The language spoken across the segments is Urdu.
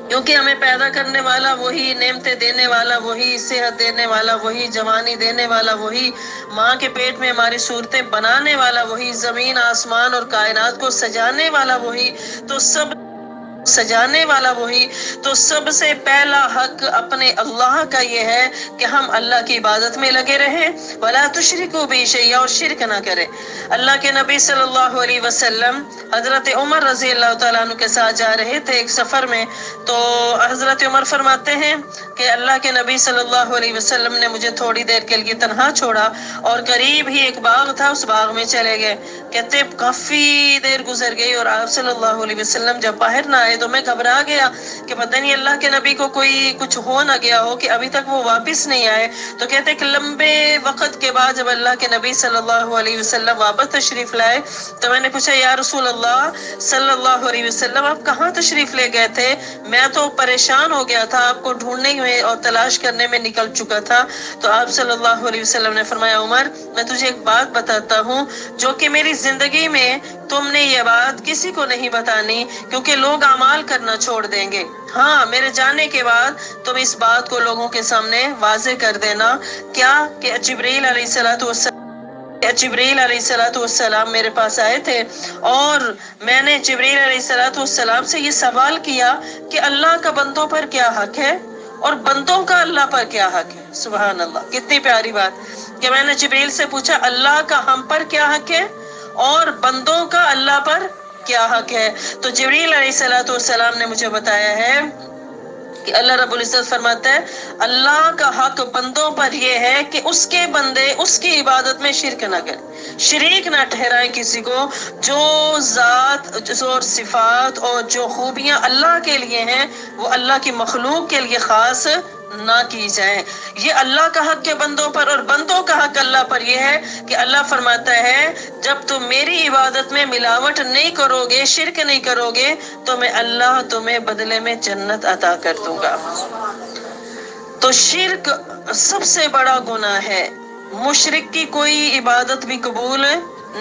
کیونکہ ہمیں پیدا کرنے والا وہی، نعمتیں دینے والا وہی، صحت دینے والا وہی، جوانی دینے والا وہی، ماں کے پیٹ میں ہماری صورتیں بنانے والا وہی، زمین آسمان اور کائنات کو سجانے والا وہی، تو سب سجانے والا وہی، تو سب سے پہلا حق اپنے اللہ کا یہ ہے کہ ہم اللہ کی عبادت میں لگے رہیں، وَلَا تُشْرِكُوا بِهِ شَيْئًا، اور شرک نہ کریں۔ اللہ کے نبی صلی اللہ علیہ وسلم حضرت عمر رضی اللہ تعالیٰ عنہ کے ساتھ جا رہے تھے ایک سفر میں، تو حضرت عمر فرماتے ہیں کہ اللہ کے نبی صلی اللہ علیہ وسلم نے مجھے تھوڑی دیر کے لیے تنہا چھوڑا اور قریب ہی ایک باغ تھا، اس باغ میں چلے گئے۔ کہتے کافی دیر گزر گئی اور آپ صلی اللہ علیہ وسلم جب باہر نہ آئے تو میں گھبرا گیا کہ پتہ نہیں اللہ کے نبی کو کوئی کچھ ہو نہ گیا ہو کہ ابھی تک وہ واپس نہیں آئے۔ تو کہتے کہ لمبے وقت کے بعد جب اللہ کے نبی صلی اللہ علیہ وسلم واپس تشریف لائے تو میں نے پوچھا یا رسول اللہ صلی اللہ علیہ وسلم آپ کہاں تشریف لے گئے تھے؟ میں تو پریشان ہو گیا تھا، آپ کو ڈھونڈنے میں اور تلاش کرنے میں نکل چکا تھا۔ تو آپ صلی اللہ علیہ وسلم نے فرمایا عمر میں تجھے ایک بات بتاتا ہوں جو کہ میری زندگی میں تم نے یہ بات کسی کو نہیں بتانی کیونکہ لوگ اعمال کرنا چھوڑ دیں گے، ہاں میرے جانے کے بعد تم اس بات کو لوگوں کے سامنے واضح کر دینا۔ کیا کہ جبریل علیہ السلام میرے پاس آئے تھے اور میں نے جبریل علیہ السلام سے یہ سوال کیا کہ اللہ کا بندوں پر کیا حق ہے اور بندوں کا اللہ پر کیا حق ہے۔ سبحان اللہ، کتنی پیاری بات کہ میں نے جبریل سے پوچھا اللہ کا ہم پر کیا حق ہے اور بندوں کا اللہ پر کیا حق ہے۔ تو جبریل علیہ السلام نے مجھے بتایا ہے کہ اللہ رب العزت فرماتا ہے اللہ کا حق بندوں پر یہ ہے کہ اس کے بندے اس کی عبادت میں شرک نہ کریں، شریک نہ ٹھہرائیں کسی کو، جو ذات اور صفات اور جو خوبیاں اللہ کے لیے ہیں وہ اللہ کی مخلوق کے لیے خاص نہ کی جائیں۔ یہ اللہ کا حق ہے بندوں پر، اور بندوں کا حق اللہ پر یہ ہے کہ اللہ فرماتا ہے جب تم میری عبادت میں ملاوٹ نہیں کرو گے، شرک نہیں کرو گے تو میں اللہ تمہیں بدلے میں جنت عطا کر دوں گا۔ تو شرک سب سے بڑا گناہ ہے، مشرک کی کوئی عبادت بھی قبول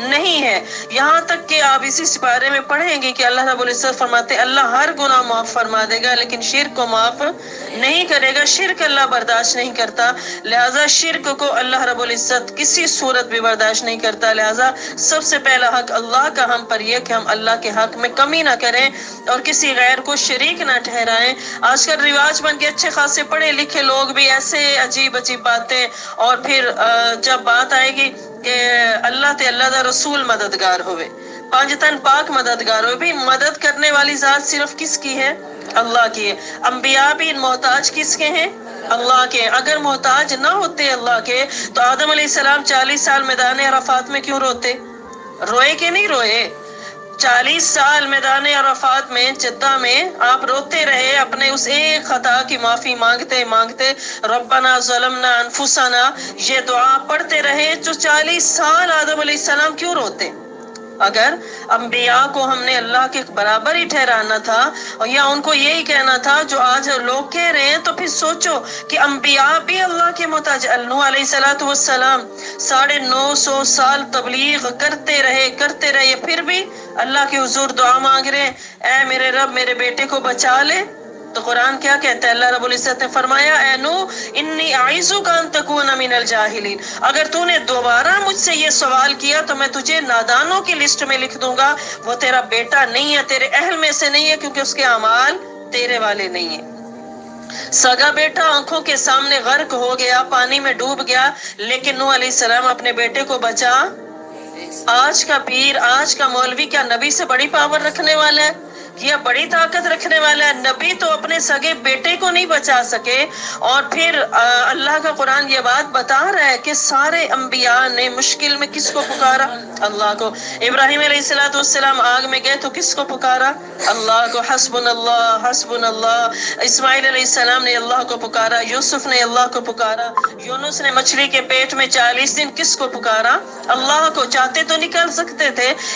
نہیں ہے، یہاں تک کہ آپ اسی سپارے میں پڑھیں گے کہ اللہ رب العزت فرماتے ہیں اللہ ہر گناہ معاف فرما دے گا لیکن شرک کو معاف نہیں کرے گا، شرک اللہ برداشت نہیں کرتا، لہذا شرک کو اللہ رب العزت کسی صورت بھی برداشت نہیں کرتا۔ لہذا سب سے پہلا حق اللہ کا ہم پر یہ کہ ہم اللہ کے حق میں کمی نہ کریں اور کسی غیر کو شریک نہ ٹھہرائیں۔ آج کل رواج بن کے اچھے خاصے پڑھے لکھے لوگ بھی ایسے عجیب عجیب باتیں، اور پھر جب بات آئے گی کہ اللہ تے اللہ دا رسول مددگار ہوئے، پانچ تن پاک مددگار ہوئے، بھی مدد کرنے والی ذات صرف کس کی ہے؟ اللہ کی ہے۔ انبیاء بھی محتاج کس کے ہیں؟ اللہ کے۔ اگر محتاج نہ ہوتے اللہ کے تو آدم علیہ السلام 40 سال میدان عرفات میں کیوں روتے؟ روئے کہ نہیں روئے؟ 40 سال میدان عرفات میں جدہ میں آپ روتے رہے، اپنے اس ایک خطا کی معافی مانگتے مانگتے ربنا ظلمنا انفسنا یہ دعا پڑھتے رہے، جو 40 سال آدم علیہ السلام کیوں روتے؟ اگر انبیاء کو ہم نے اللہ کے برابر ہی ٹھہرانا تھا اور یا ان کو یہی کہنا تھا جو آج لوگ کہہ رہے ہیں، تو پھر سوچو کہ انبیاء بھی اللہ کے محتاج۔ نوح علیہ السلام 950 سال تبلیغ کرتے رہے پھر بھی اللہ کے حضور دعا مانگ رہے ہیں اے میرے رب میرے بیٹے کو بچا لے۔ تو قرآن کیا کہتا ہے؟ اللہ رب العزت نے فرمایا اے نوح انی اعیذک ان تکون من الجاہلین، اگر تو نے دوبارہ مجھ سے یہ سوال کیا تو میں تجھے نادانوں کی لسٹ میں لکھ دوں گا۔ وہ تیرا بیٹا نہیں ہے، تیرے اہل میں سے نہیں ہے، کیونکہ اس کے اعمال تیرے والے نہیں ہیں۔ سگا بیٹا آنکھوں کے سامنے غرق ہو گیا، پانی میں ڈوب گیا، لیکن نوح علیہ السلام اپنے بیٹے کو بچا۔ آج کا پیر، آج کا مولوی کیا نبی سے بڑی پاور رکھنے والا ہے یا بڑی طاقت رکھنے والا ہے؟ نبی تو اپنے سگے بیٹے کو نہیں بچا سکے، اور پھر اللہ کا قرآن یہ بات بتا رہا ہے کہ سارے انبیاء نے مشکل میں کس کو پکارا؟ اللہ کو۔ ابراہیم علیہ السلام آگ میں گئے تو کس کو پکارا؟ اللہ کو۔ حسبنا اللہ حسبنا اللہ۔ اسماعیل علیہ السلام نے اللہ کو پکارا، یوسف نے اللہ کو پکارا، یونس نے مچھلی کے پیٹ میں 40 دن کس کو پکارا؟ اللہ کو۔ چاہتے تو نکل سکتے تھے